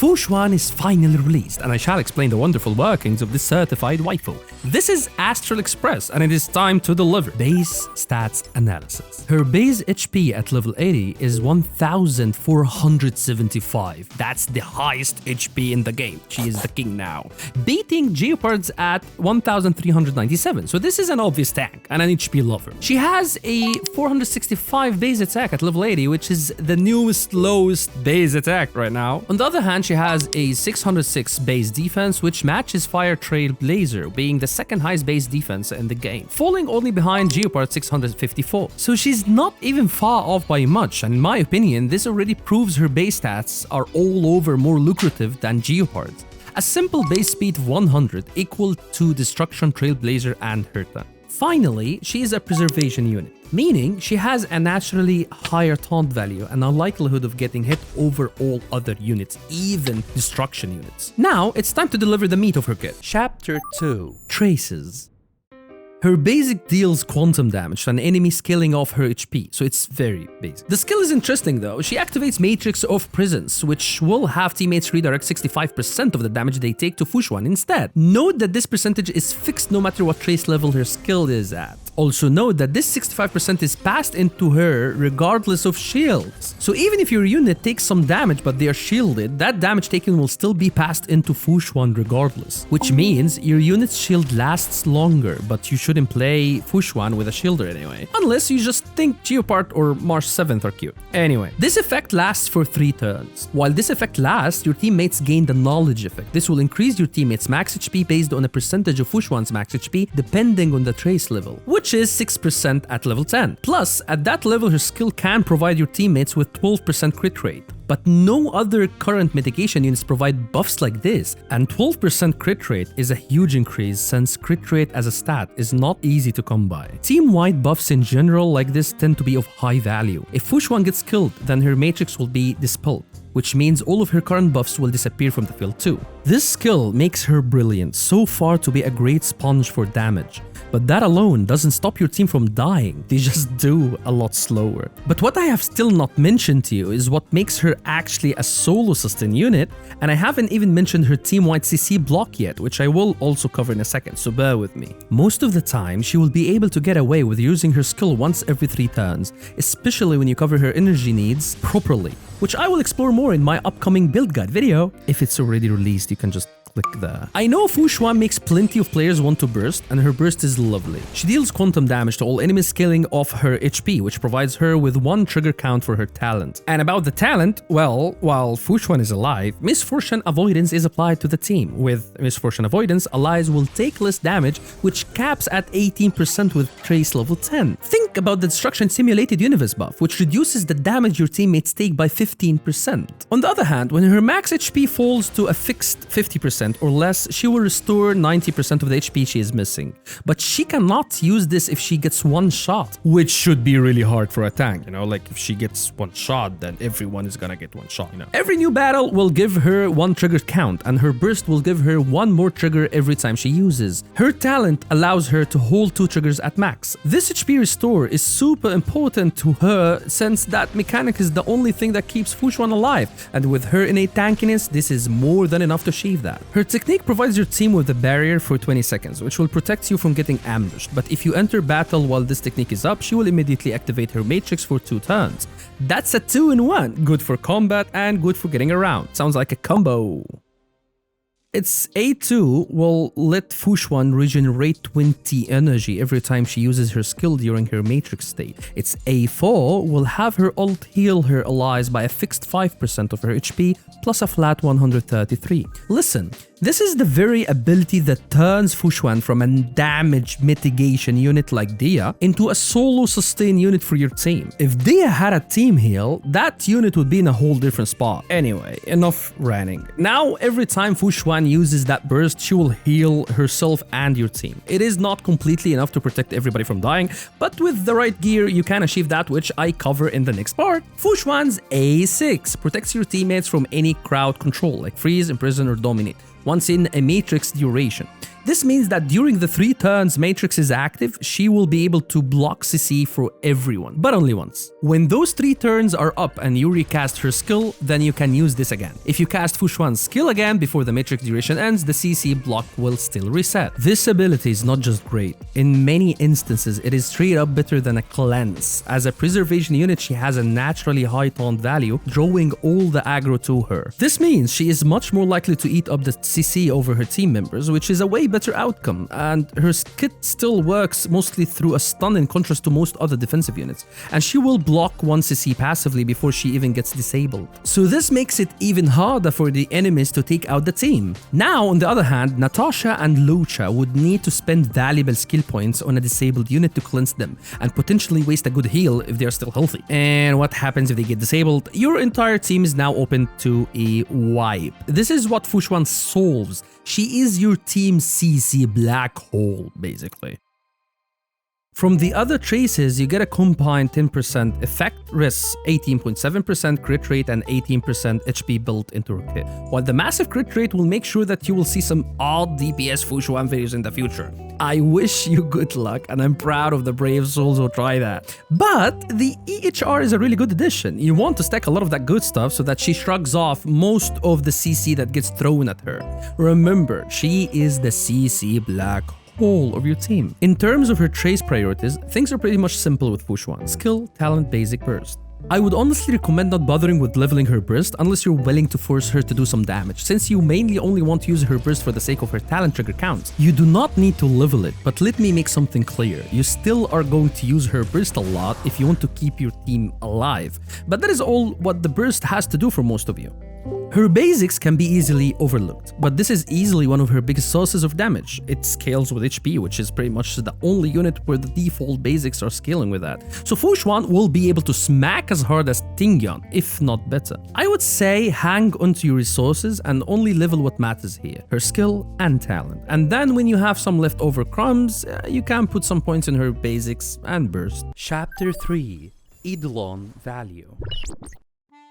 Fu Xuan is finally released, and I shall explain the wonderful workings of this certified waifu. This is Astral Express, and it is time to deliver base stats analysis. Her base HP at level 80 is 1475. That's the highest HP in the game. She is the king now. Beating Geopard's at 1397, so this is an obvious tank and an HP lover. She has a 465 base attack at level 80, which is the newest lowest base attack right now. On the other hand, she has a 606 base defense, which matches Fire Trailblazer, being the second highest base defense in the game, falling only behind Geopard 654. So she's not even far off by much, and in my opinion, this already proves her base stats are all over more lucrative than Geopard's. A simple base speed of 100 equal to Destruction, Trailblazer, and Herta. Finally, she is a preservation unit, meaning she has a naturally higher taunt value and a likelihood of getting hit over all other units, even destruction units. Now, it's time to deliver the meat of her kit. Chapter 2. Traces. Her basic deals quantum damage to an enemy scaling off her HP, so it's very basic. The skill is interesting though. She activates Matrix of Presence, which will have teammates redirect 65% of the damage they take to Fu Xuan instead. Note that this percentage is fixed no matter what trace level her skill is at. Also note that this 65% is passed into her regardless of shields. So even if your unit takes some damage but they are shielded, that damage taken will still be passed into Fu Xuan regardless. Which means your unit's shield lasts longer, but you shouldn't play Fu Xuan with a shielder anyway. Unless you just think Geopard or March 7th are cute. Anyway, this effect lasts for 3 turns. While this effect lasts, your teammates gain the knowledge effect. This will increase your teammates' max HP based on a percentage of Fu Xuan's max HP depending on the trace level, which is 6% at level 10. Plus, at that level, her skill can provide your teammates with 12% crit rate. But no other current mitigation units provide buffs like this, and 12% crit rate is a huge increase since crit rate as a stat is not easy to come by. Team-wide buffs in general like this tend to be of high value. If Fu Xuan gets killed, then her matrix will be dispelled, which means all of her current buffs will disappear from the field too. This skill makes her brilliant, so far to be a great sponge for damage. But that alone doesn't stop your team from dying, they just do a lot slower. But what I have still not mentioned to you is what makes her actually a solo sustain unit, and I haven't even mentioned her team-wide CC block yet, which I will also cover in a second, so bear with me. Most of the time, she will be able to get away with using her skill once every 3 turns, especially when you cover her energy needs properly, which I will explore more in my upcoming build guide video. If it's already released, you can just click there. I know Fu Xuan makes plenty of players want to burst, and her burst is lovely. She deals quantum damage to all enemies scaling off her HP, which provides her with 1 trigger count for her talent. And about the talent, well, while Fu Xuan is alive, Misfortune Avoidance is applied to the team. With Misfortune Avoidance, allies will take less damage, which caps at 18% with trace level 10. Think about the Destruction Simulated Universe buff, which reduces the damage your teammates take by 15%. On the other hand, when her max HP falls to a fixed 50% or less, she will restore 90% of the HP she is missing. But she cannot use this if she gets 1 shot, which should be really hard for a tank, you know, like if she gets 1 shot, then everyone is gonna get 1 shot, you know. Every new battle will give her 1 trigger count, and her burst will give her 1 more trigger every time she uses. Her talent allows her to hold 2 triggers at max. This HP restore is super important to her since that mechanic is the only thing that keeps Fu Xuan alive, and with her innate tankiness, this is more than enough to achieve that. Her technique provides your team with a barrier for 20 seconds, which will protect you from getting ambushed, but if you enter battle while this technique is up, she will immediately activate her matrix for 2 turns. That's a 2-in-1, good for combat and good for getting around. Sounds like a combo. Its A2 will let Fu Xuan regenerate 20 energy every time she uses her skill during her matrix state. Its A4 will have her ult heal her allies by a fixed 5% of her HP plus a flat 133. Listen, this is the very ability that turns Fu Xuan from a damage mitigation unit like Dia into a solo sustain unit for your team. If Dia had a team heal, that unit would be in a whole different spot. Anyway, enough ranting. Now, every time Fu Xuan uses that burst, she will heal herself and your team. It is not completely enough to protect everybody from dying, but with the right gear, you can achieve that, which I cover in the next part. Fu Xuan's A6 protects your teammates from any crowd control, like freeze, imprison, or dominate, once in a matrix duration. This means that during the 3 turns Matrix is active, she will be able to block CC for everyone, but only once. When those 3 turns are up and you recast her skill, then you can use this again. If you cast Fu Xuan's skill again before the Matrix duration ends, the CC block will still reset. This ability is not just great. In many instances, it is straight up better than a cleanse. As a preservation unit, she has a naturally high taunt value, drawing all the aggro to her. This means she is much more likely to eat up the CC over her team members, which is a way better outcome, and her kit still works mostly through a stun in contrast to most other defensive units, and she will block 1 CC passively before she even gets disabled. So this makes it even harder for the enemies to take out the team. Now, on the other hand, Natasha and Lucha would need to spend valuable skill points on a disabled unit to cleanse them, and potentially waste a good heal if they are still healthy. And what happens if they get disabled? Your entire team is now open to a wipe. This is what Fu Xuan solves. She is your team CC black hole, basically. From the other traces, you get a combined 10% effect, risks 18.7% crit rate, and 18% HP built into her kit. While the massive crit rate will make sure that you will see some odd DPS Fu Xuan videos in the future. I wish you good luck, and I'm proud of the brave souls who try that. But the EHR is a really good addition. You want to stack a lot of that good stuff so that she shrugs off most of the CC that gets thrown at her. Remember, she is the CC black hole of your team. In terms of her trace priorities, things are pretty much simple with Fu Xuan: skill, talent, basic, burst. I would honestly recommend not bothering with leveling her burst unless you're willing to force her to do some damage, since you mainly only want to use her burst for the sake of her talent trigger counts. You do not need to level it, but let me make something clear. You still are going to use her burst a lot if you want to keep your team alive, but that is all what the burst has to do for most of you. Her basics can be easily overlooked, but this is easily one of her biggest sources of damage. It scales with HP, which is pretty much the only unit where the default basics are scaling with that. So Fu Xuan will be able to smack as hard as Tingyan, if not better. I would say hang onto your resources and only level what matters here: her skill and talent. And then when you have some leftover crumbs, you can put some points in her basics and burst. Chapter 3: Eidolon Value.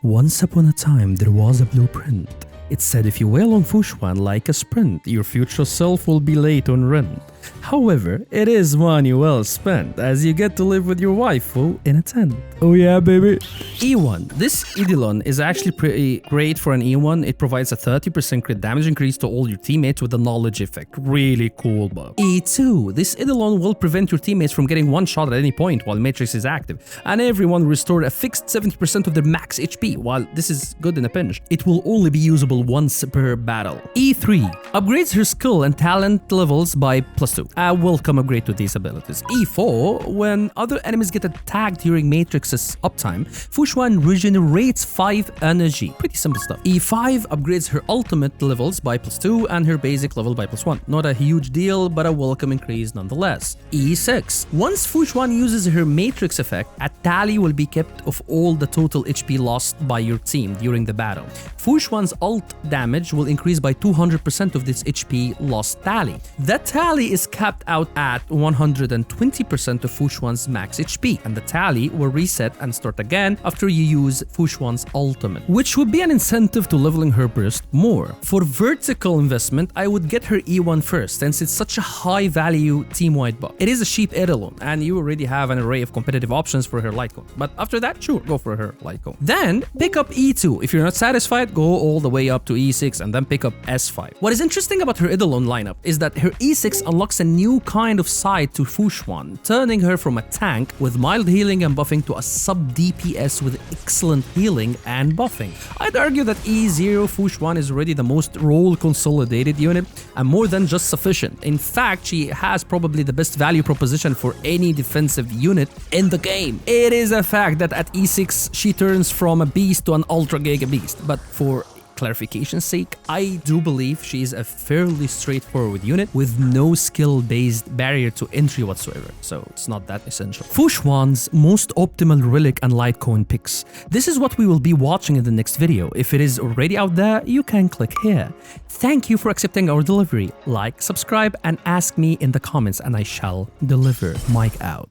Once upon a time, there was a blueprint. It said if you wail on Fu Xuan like a sprint, your future self will be late on rent. However, it is money well spent, as you get to live with your waifu in a tent. Oh yeah, baby. E1. This Eidolon is actually pretty great for an E1. It provides a 30% crit damage increase to all your teammates with the knowledge effect. Really cool buff. E2. This Eidolon will prevent your teammates from getting one shot at any point while Matrix is active, and everyone will restore a fixed 70% of their max HP. While this is good in a pinch, it will only be usable once per battle. E3. Upgrades her skill and talent levels by +2. A welcome upgrade to these abilities. E4, when other enemies get attacked during Matrix's uptime, Fu Xuan regenerates 5 energy. Pretty simple stuff. E5 upgrades her ultimate levels by +2 and her basic level by +1. Not a huge deal, but a welcome increase nonetheless. E6. Once Fu Xuan uses her Matrix effect, a tally will be kept of all the total HP lost by your team during the battle. Fu Xuan's ult damage will increase by 200% of this HP lost tally. That tally is capped out at 120% of Fu Xuan's max HP, and the tally will reset and start again after you use Fu Xuan's ultimate, which would be an incentive to leveling her burst more. For vertical investment, I would get her E1 first, since it's such a high value team-wide buff. It is a cheap Eidolon, and you already have an array of competitive options for her light cone, but after that, sure, go for her light cone. Then pick up E2. If you're not satisfied, go all the way up to E6 and then pick up S5. What is interesting about her Eidolon lineup is that her E6 unlocks a new kind of side to Fu Xuan, turning her from a tank with mild healing and buffing to a sub-DPS with excellent healing and buffing. I'd argue that E0 Fu Xuan is already the most role-consolidated unit and more than just sufficient. In fact, she has probably the best value proposition for any defensive unit in the game. It is a fact that at E6, she turns from a beast to an ultra giga beast, but for clarification's sake, I do believe she is a fairly straightforward unit with no skill-based barrier to entry whatsoever, so it's not that essential. Fu Xuan's most optimal relic and light cone picks. This is what we will be watching in the next video. If it is already out there, you can click here. Thank you for accepting our delivery. Like, subscribe, and ask me in the comments and I shall deliver. Mic out.